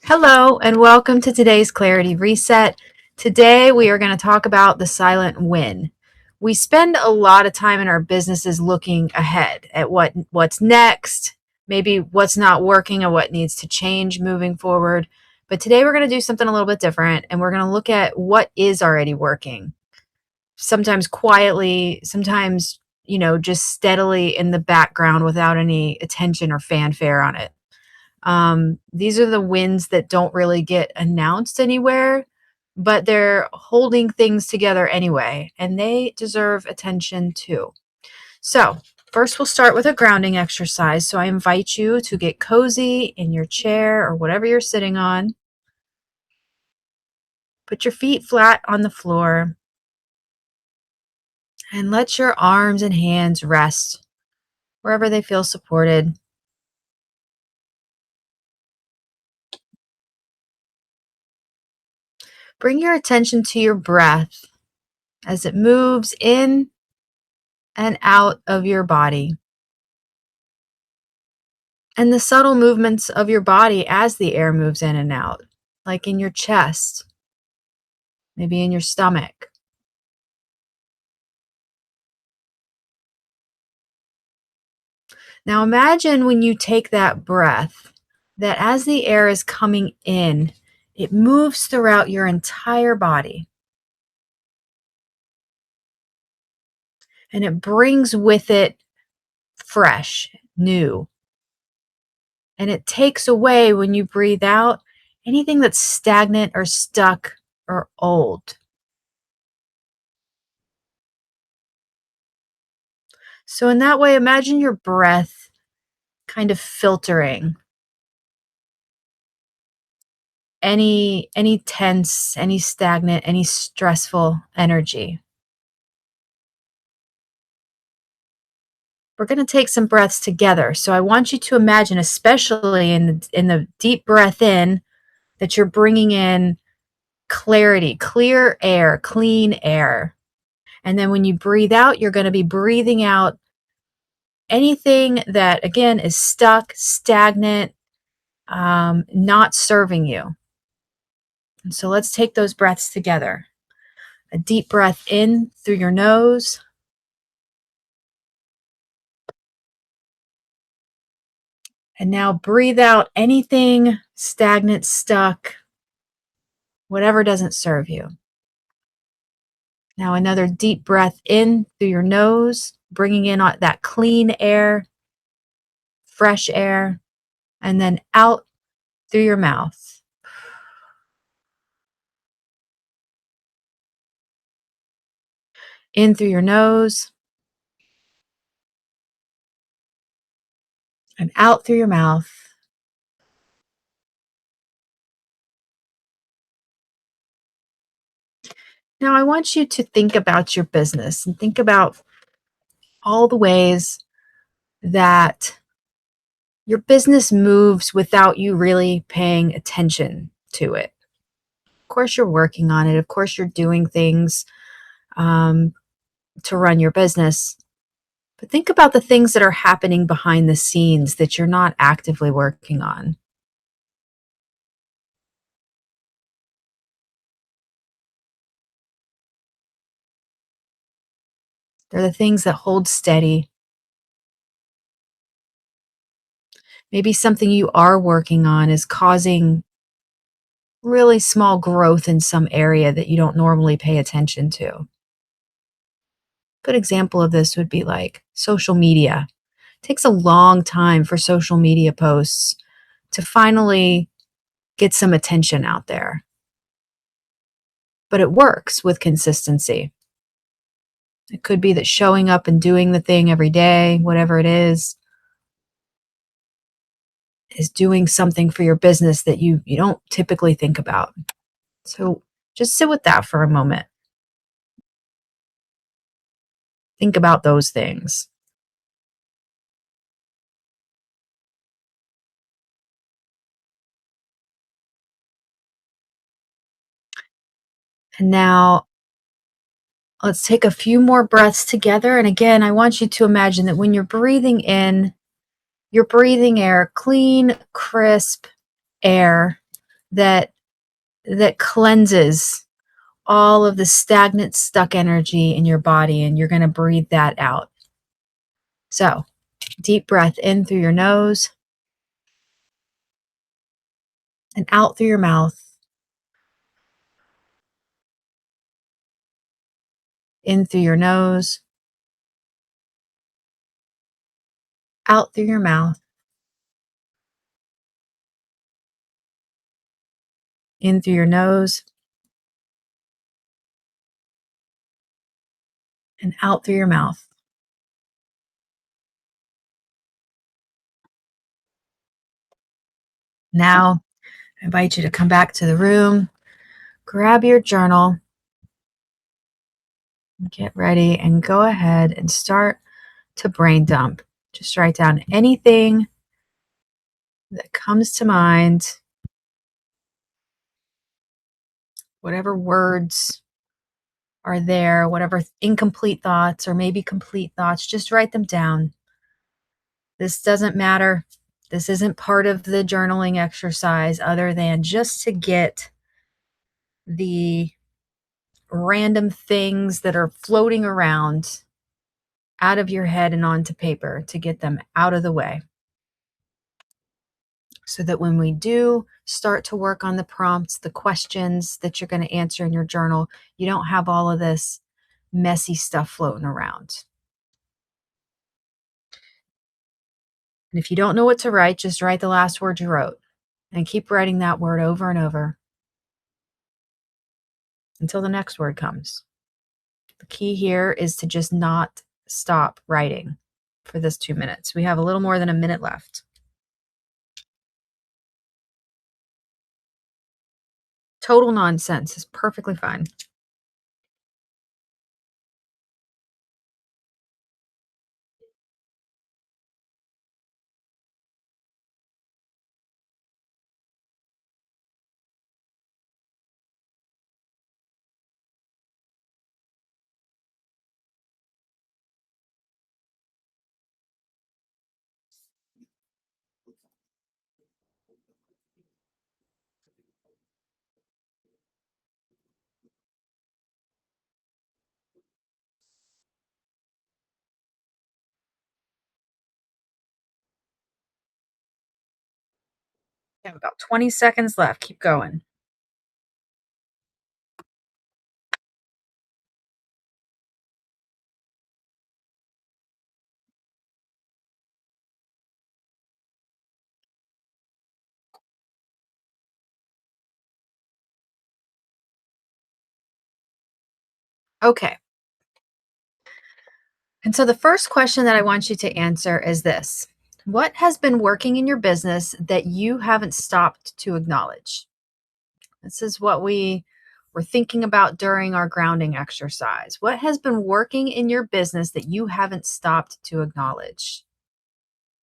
Hello, and welcome to today's Clarity Reset. Today, we are going to talk about the silent win. We spend a lot of time in our businesses looking ahead at what's next, maybe what's not working and what needs to change moving forward. But today, we're going to do something a little bit different, and we're going to look at what is already working. Sometimes quietly, sometimes, just steadily in the background without any attention or fanfare on it. These are the wins that don't really get announced anywhere, but they're holding things together anyway, and they deserve attention too. So, first, we'll start with a grounding exercise. So, I invite you to get cozy in your chair or whatever you're sitting on. Put your feet flat on the floor and let your arms and hands rest wherever they feel supported. Bring your attention to your breath as it moves in and out of your body, and the subtle movements of your body as the air moves in and out, like in your chest, maybe in your stomach. Now imagine when you take that breath, that as the air is coming in, it moves throughout your entire body, and it brings with it fresh, new. And it takes away, when you breathe out, anything that's stagnant or stuck or old. So, in that way, imagine your breath kind of filtering any tense, any stagnant, any stressful energy. We're going to take some breaths together. So I want you to imagine, especially in the deep breath in, that you're bringing in clarity, clear air, clean air. And then when you breathe out, you're going to be breathing out anything that, again, is stuck, stagnant, not serving you. And so let's take those breaths together. A deep breath in through your nose. And now breathe out anything stagnant, stuck, whatever doesn't serve you. Now another deep breath in through your nose, bringing in that clean air, fresh air, and then out through your mouth. In through your nose and out through your mouth. Now I want you to think about your business and think about all the ways that your business moves without you really paying attention to it. Of course, you're working on it. Of course, you're doing things um, to run your business. But think about the things that are happening behind the scenes that you're not actively working on. They're the things that hold steady. Maybe something you are working on is causing really small growth in some area that you don't normally pay attention to. Good example of this would be like social media. It takes a long time for social media posts to finally get some attention out there. But it works with consistency. It could be that showing up and doing the thing every day, whatever it is doing something for your business that you don't typically think about. So just sit with that for a moment. Think about those things. And now let's take a few more breaths together. And again, I want you to imagine that when you're breathing in, you're breathing air, clean, crisp air that cleanses all of the stagnant, stuck energy in your body, and you're going to breathe that out. So, deep breath in through your nose and out through your mouth. In through your nose, out through your mouth. In through your nose and out through your mouth. Now, I invite you to come back to the room, grab your journal, get ready, and go ahead and start to brain dump. Just write down anything that comes to mind, whatever words are there, whatever incomplete thoughts or maybe complete thoughts, just write them down. This doesn't matter. This isn't part of the journaling exercise other than just to get the random things that are floating around out of your head and onto paper, to get them out of the way, so that when we do start to work on the prompts, the questions that you're going to answer in your journal, you don't have all of this messy stuff floating around. And if you don't know what to write, just write the last word you wrote and keep writing that word over and over until the next word comes. The key here is to just not stop writing for this 2 minutes. We have a little more than a minute left. Total nonsense is perfectly fine. We have about 20 seconds left. Keep going. Okay. And so the first question that I want you to answer is this: what has been working in your business that you haven't stopped to acknowledge? This is what we were thinking about during our grounding exercise. What has been working in your business that you haven't stopped to acknowledge?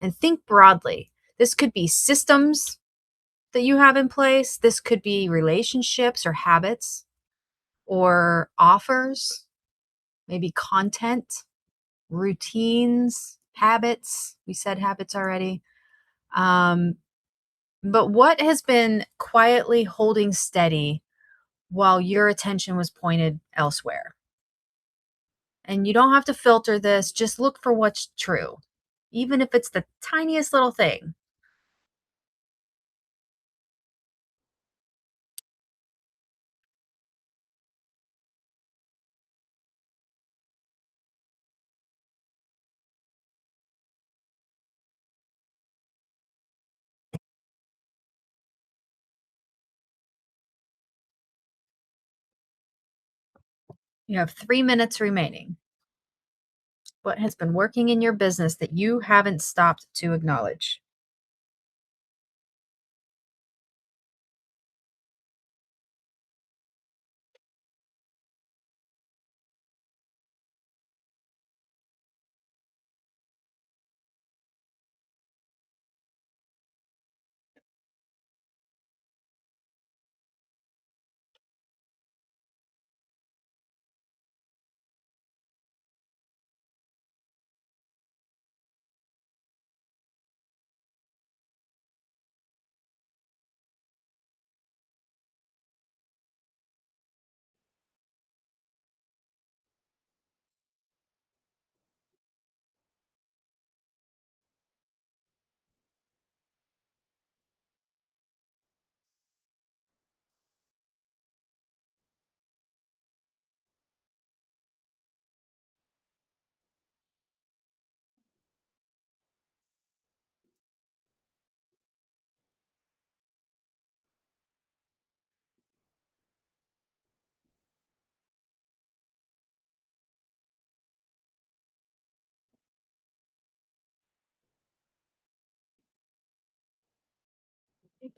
And think broadly. This could be systems that you have in place, this could be relationships or habits or offers, maybe content, routines, habits. We said habits already. Um, but what has been quietly holding steady while your attention was pointed elsewhere? And you don't have to filter this, just look for what's true, even if it's the tiniest little thing. You have 3 minutes remaining. What has been working in your business that you haven't stopped to acknowledge?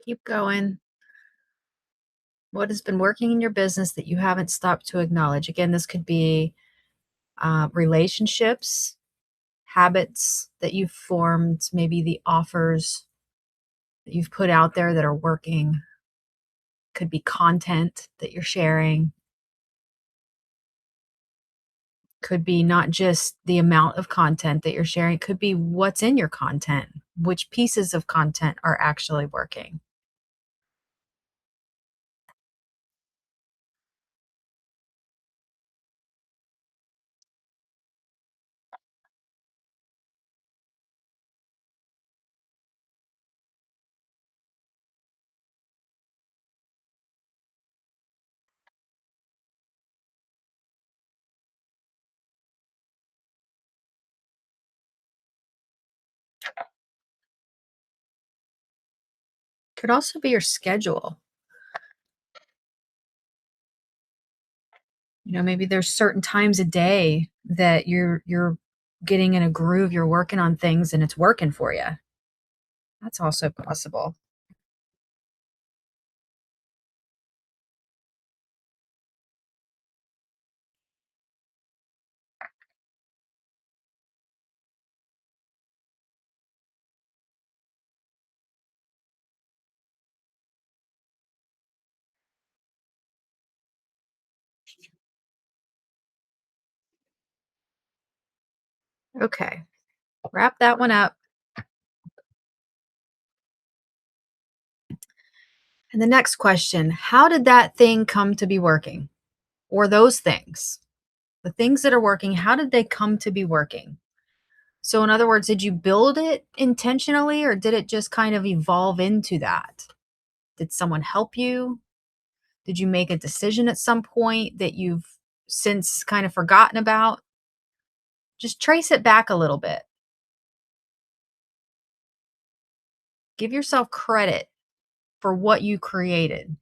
Keep going. What has been working in your business that you haven't stopped to acknowledge? Again, this could be relationships, habits that you've formed, maybe the offers that you've put out there that are working, could be content that you're sharing, could be not just the amount of content that you're sharing, it could be what's in your content, which pieces of content are actually working. Could also be your schedule. Maybe there's certain times a day that you're getting in a groove, you're working on things and it's working for you. That's also possible. Okay. Wrap that one up. And the next question, how did that thing come to be working? Or those things? The things that are working, how did they come to be working? So in other words, did you build it intentionally or did it just kind of evolve into that? Did someone help you? Did you make a decision at some point that you've since kind of forgotten about? Just trace it back a little bit. Give yourself credit for what you created.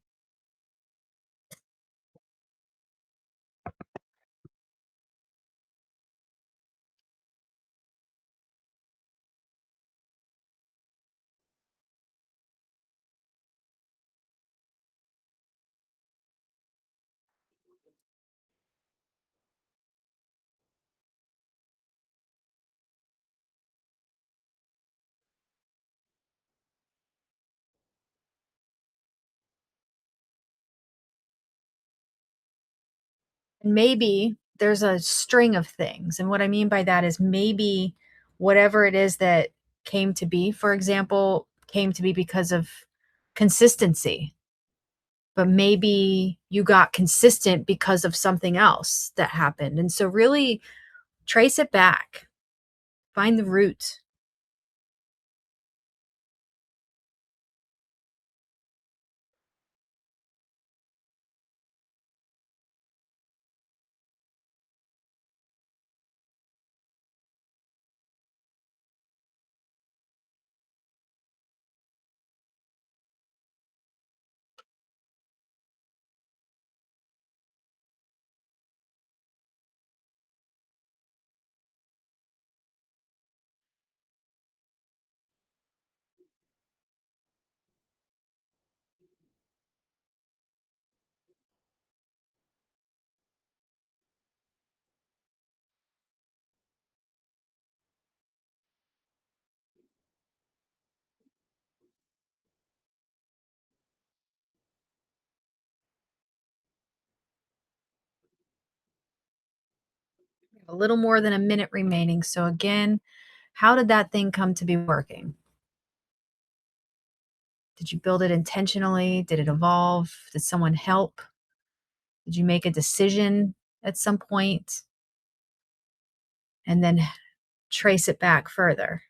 And maybe there's a string of things. And what I mean by that is maybe whatever it is that came to be, for example, came to be because of consistency. But maybe you got consistent because of something else that happened. And so, really trace it back, find the root. A little more than a minute remaining. So, again, how did that thing come to be working? Did you build it intentionally? Did it evolve? Did someone help? Did you make a decision at some point? And then trace it back further.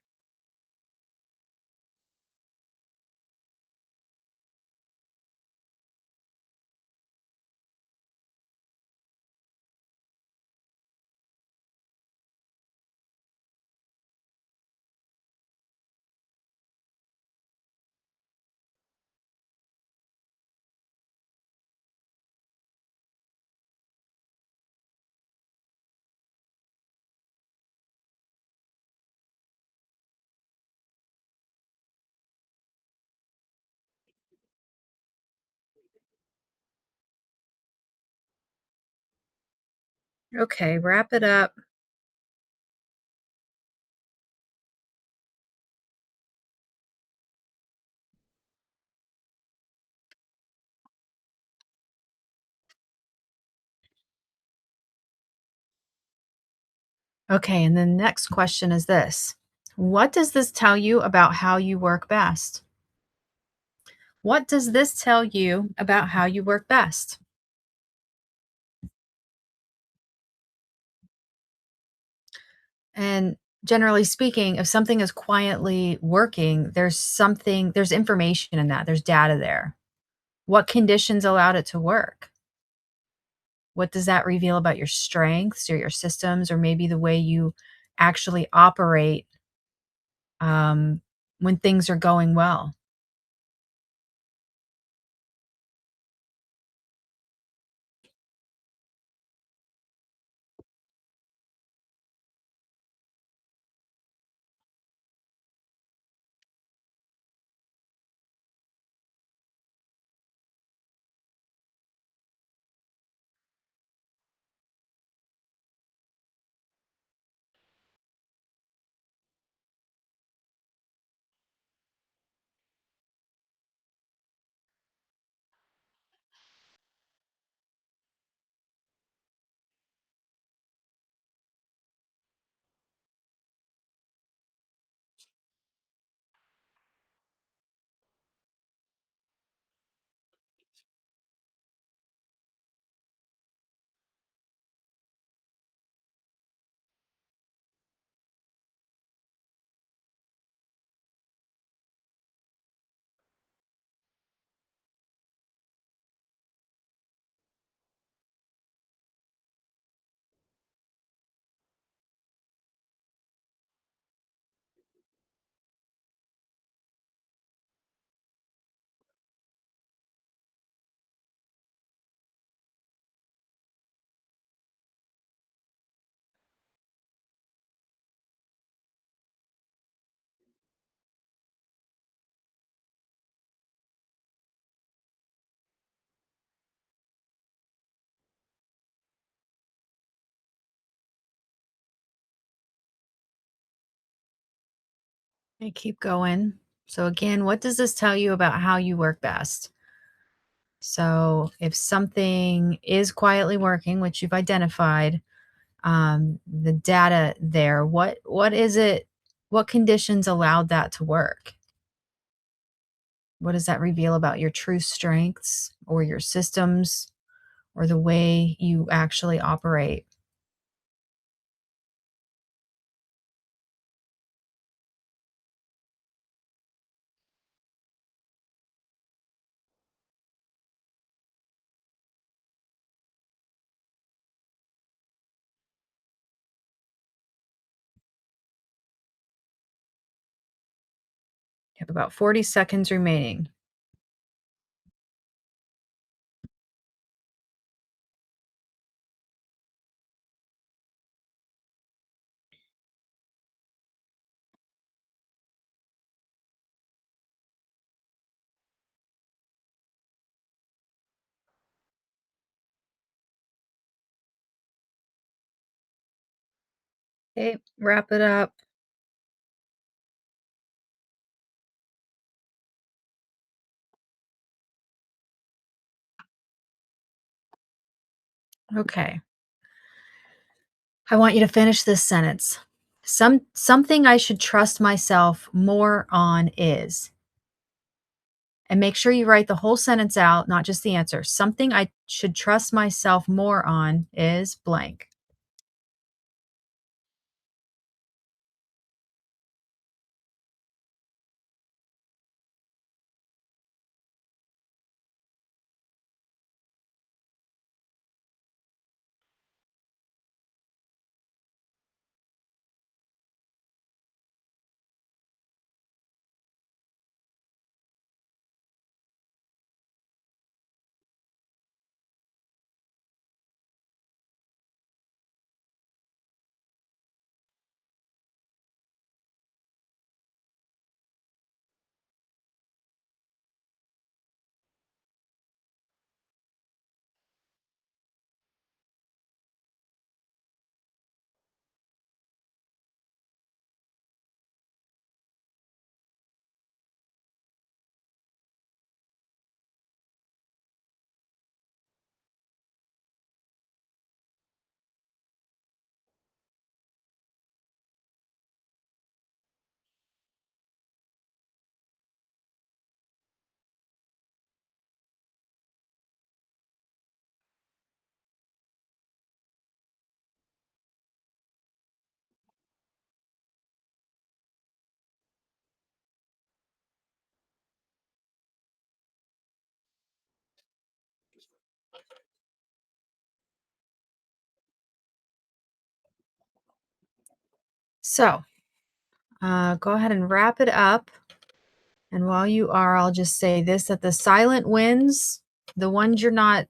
Okay, wrap it up. Okay, and the next question is this. What does this tell you about how you work best? What does this tell you about how you work best? And generally speaking, if something is quietly working, there's information in that, there's data there. What conditions allowed it to work? What does that reveal about your strengths or your systems or maybe the way you actually operate um, when things are going well? Okay, keep going. So, again, what does this tell you about how you work best? So, if something is quietly working, which you've identified, the data there, what is it? What conditions allowed that to work? What does that reveal about your true strengths or your systems or the way you actually operate? You have about 40 seconds remaining. Okay, wrap it up. Okay. I want you to finish this sentence. Something I should trust myself more on is, and make sure you write the whole sentence out, not just the answer. Something I should trust myself more on is blank. So, go ahead and wrap it up. And while you are, I'll just say this that the silent wins, the ones you're not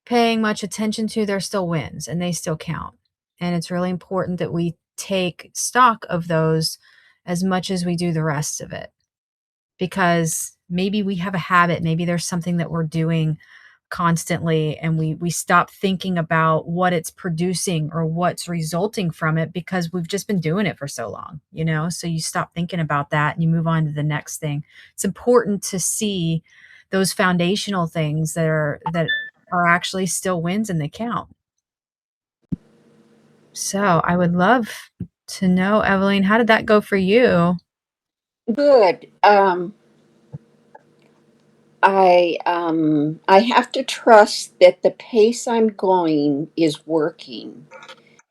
paying much attention to, they're still wins and they still count. And it's really important that we take stock of those as much as we do the rest of it because maybe we have a habit, maybe there's something that we're doing constantly and we stop thinking about what it's producing or what's resulting from it because we've just been doing it for so long, so you stop thinking about that and you move on to the next thing. It's important to see those foundational things that are actually still wins and they count. So I would love to know, Evelene, how did that go for you? Good. I have to trust that the pace I'm going is working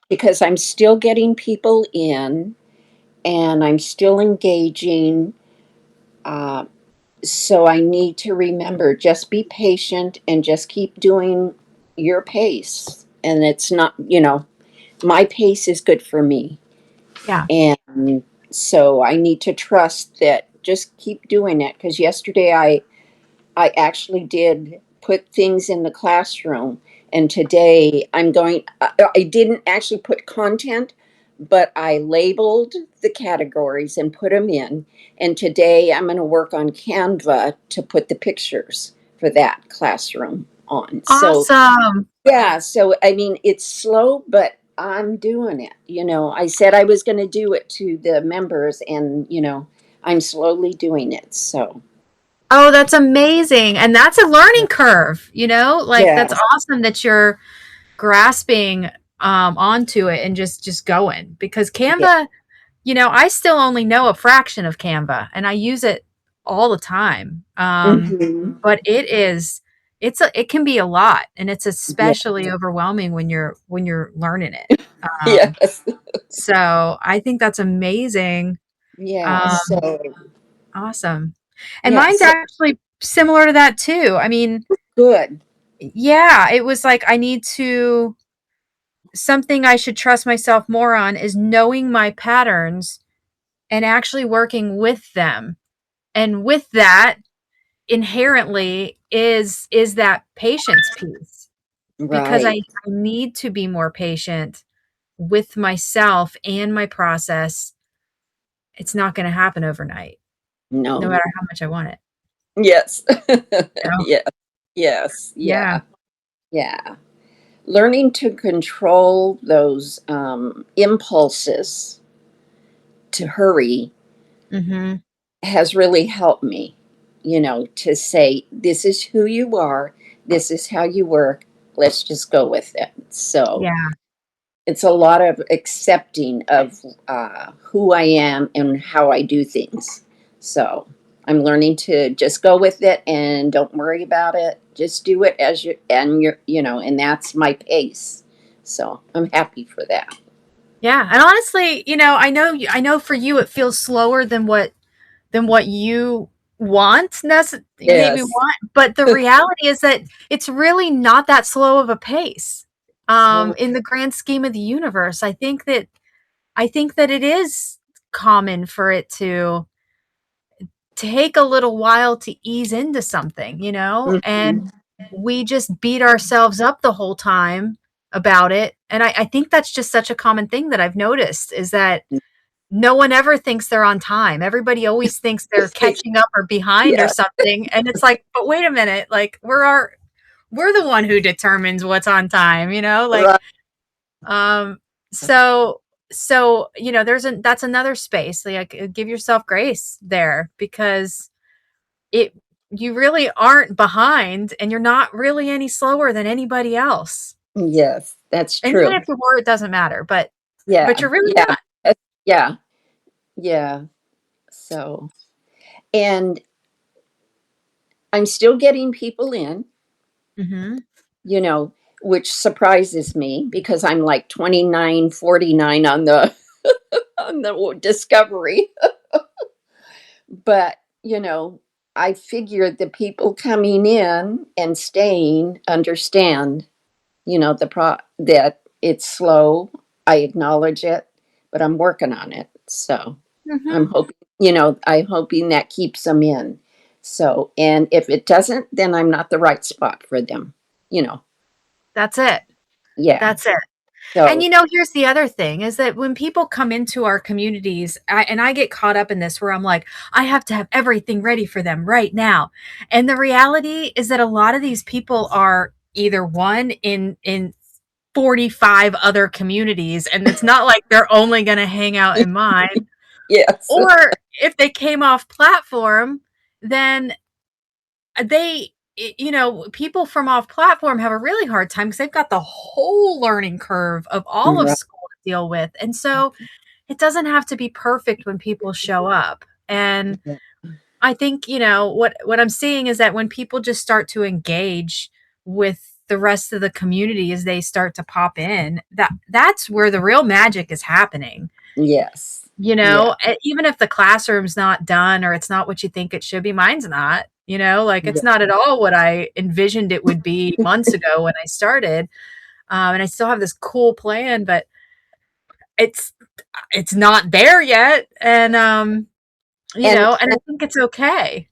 because I'm still getting people in and I'm still engaging. Uh, so I need to remember just be patient and just keep doing your pace. And it's not, my pace is good for me. Yeah. And so I need to trust that just keep doing it because yesterday I actually did put things in the classroom. And today I didn't actually put content, but I labeled the categories and put them in. And today I'm going to work on Canva to put the pictures for that classroom on. So, Awesome. yeah, so I mean, it's slow, but I'm doing it. I said I was going to do it to the members, and, I'm slowly doing it. So, Oh, that's amazing. And that's a learning curve, like that's yes. awesome that you're grasping onto it and just going because Yeah. Canva, I still only know a fraction of Canva and I use it all the time. Hmm. But it can be a lot and it's Yeah. especially overwhelming when you're learning it. Um, Yes. so I think that's amazing. Yeah. Um, So, awesome. And yeah. mine's So actually similar to that too. I mean, good. yeah, it was like I need to something I should trust myself more on is knowing my patterns and actually working with them. And with that, inherently is that patience piece because I Right. need to be more patient with myself and my process. It's not going to happen overnight, no No. matter how much I want it. Yes. So, Yeah. Yes. yeah. Yeah. Yeah. Learning to control those impulses to hurry Mhm. has really helped me, to say, this is who you are, this is how you work, let's just go with it. So Yeah. it's a lot of accepting of who I am and how I do things. So I'm learning to just go with it and don't worry about it. Just do it as and that's my pace. So I'm happy for that. Yeah, and honestly, I know for you it feels slower than what you maybe Yes. want, but the reality is that it's really not that slow of a pace, So in the grand scheme of the universe. I think that it is common for it to take a little while to ease into something, and mhm. we just beat ourselves up the whole time about it, and I think that's just such a common thing that I've noticed is that no one ever thinks they're on time. Everybody always thinks they're catching up or behind or Yeah. something, and it's like, "But wait a minute, like, we're the one who determines what's on time," like, Right. um, so that's another space, like, give yourself grace there because it you really aren't behind, and you're not really any slower than anybody else. Yes, that's And even true. if you were, it doesn't matter, but Yeah. you're really Yeah. not. Yeah. Yeah. So, and I'm still getting people in, Mhm. you know, which surprises me because I'm like 29, 49 on the on the discovery. But, I figured the people coming in and staying understand, that it's slow. I acknowledge it, but I'm working on it. So Mhm. I'm hoping, I'm hoping that keeps them in. So, and if it doesn't, then I'm not the right spot for them, you know. That's it. Yeah. That's it. And So, here's the other thing is that when people come into our communities, and I get caught up in this where I'm like, I have to have everything ready for them right now. And the reality is that a lot of these people are either one in 45 other communities, and it's not like they're only going to hang out in mine, yes. or if they came off platform, then they people from off platform have a really hard time because they've got the whole learning curve of all of Right. school to deal with. And so it doesn't have to be perfect when people show up. And I think, what I'm seeing is that when people just start to engage with the rest of the community as they start to pop in, that's where the real magic is happening. Yes. Yeah. Even if the classroom's not done or it's not what you think it should be, mine's not, like Yeah. it's not at all what I envisioned it would be months ago when I started. And I still have this cool plan, but it's it's not there yet. And And and I think it's okay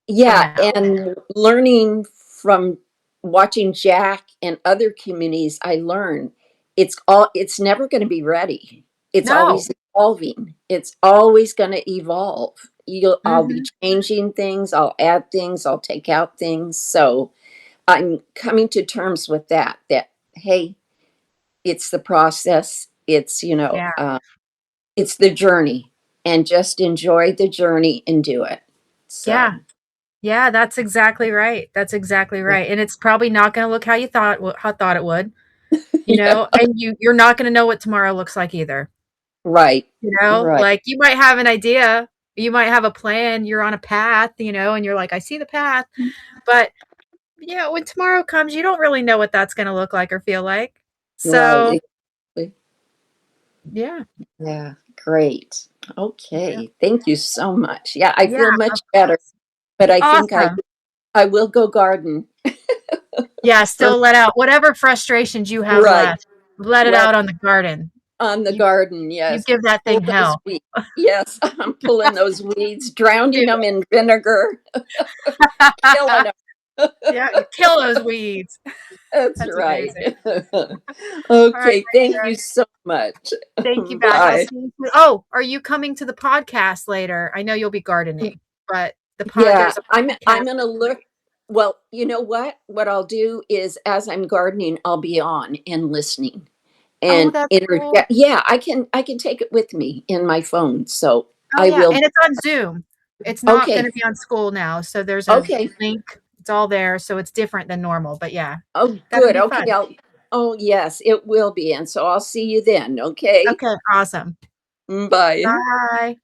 for yeah, now. and learning from watching Jack and other communities, I learn it's never going to be ready. It's No. always evolving. It's always going to evolve. I'll be Mhm. changing things, I'll add things, I'll take out things. So I'm coming to terms with that hey, it's the process. Yeah. It's the journey, and just enjoy the journey and do it. Yeah. So, Yeah, that's exactly right. That's exactly yeah. right. And it's probably not gonna look how you thought it would, Yeah. and you're not gonna know what tomorrow looks like either. Right. Right. Like, you might have an idea, you might have a plan, you're on a path, and you're like, "I see the path," but, when tomorrow comes, you don't really know what that's gonna look like or feel like. Right. So, Exactly. yeah, Yeah. Great. yeah, Okay. Thank you so much. Yeah, I yeah, feel of much better, course. but I think Awesome. I will go garden Yeah, for still let out whatever frustrations you have right. left, let it Let out on the garden. on the You garden. you Yes. give that Pull thing those hell. weeds. Yes, I'm pulling those weeds, drowning Do them in vinegar, killing it. them. Yeah, you kill those weeds. That's That's right. amazing. All right, Okay, my thank you dear. so much. Thank you back. I'll Bye. see you soon. Oh, are you coming to the podcast later? I know you'll be gardening, but Yeah, there's a I'm podcast. gonna look. Well, you know what? What I'll do is as I'm gardening, I'll be on and listening Oh, and that's cool. interject. Yeah, I can take it with me in my phone. So Oh, I yeah, will. and it's on Zoom. It's not Okay. gonna be on school now, so there's a Okay. link. It's all there, so it's different than normal, but yeah, Oh, that'll good. be Okay. fun. Oh, yes, it will be. And so I'll see you then. Okay. Okay, awesome. Bye. Bye.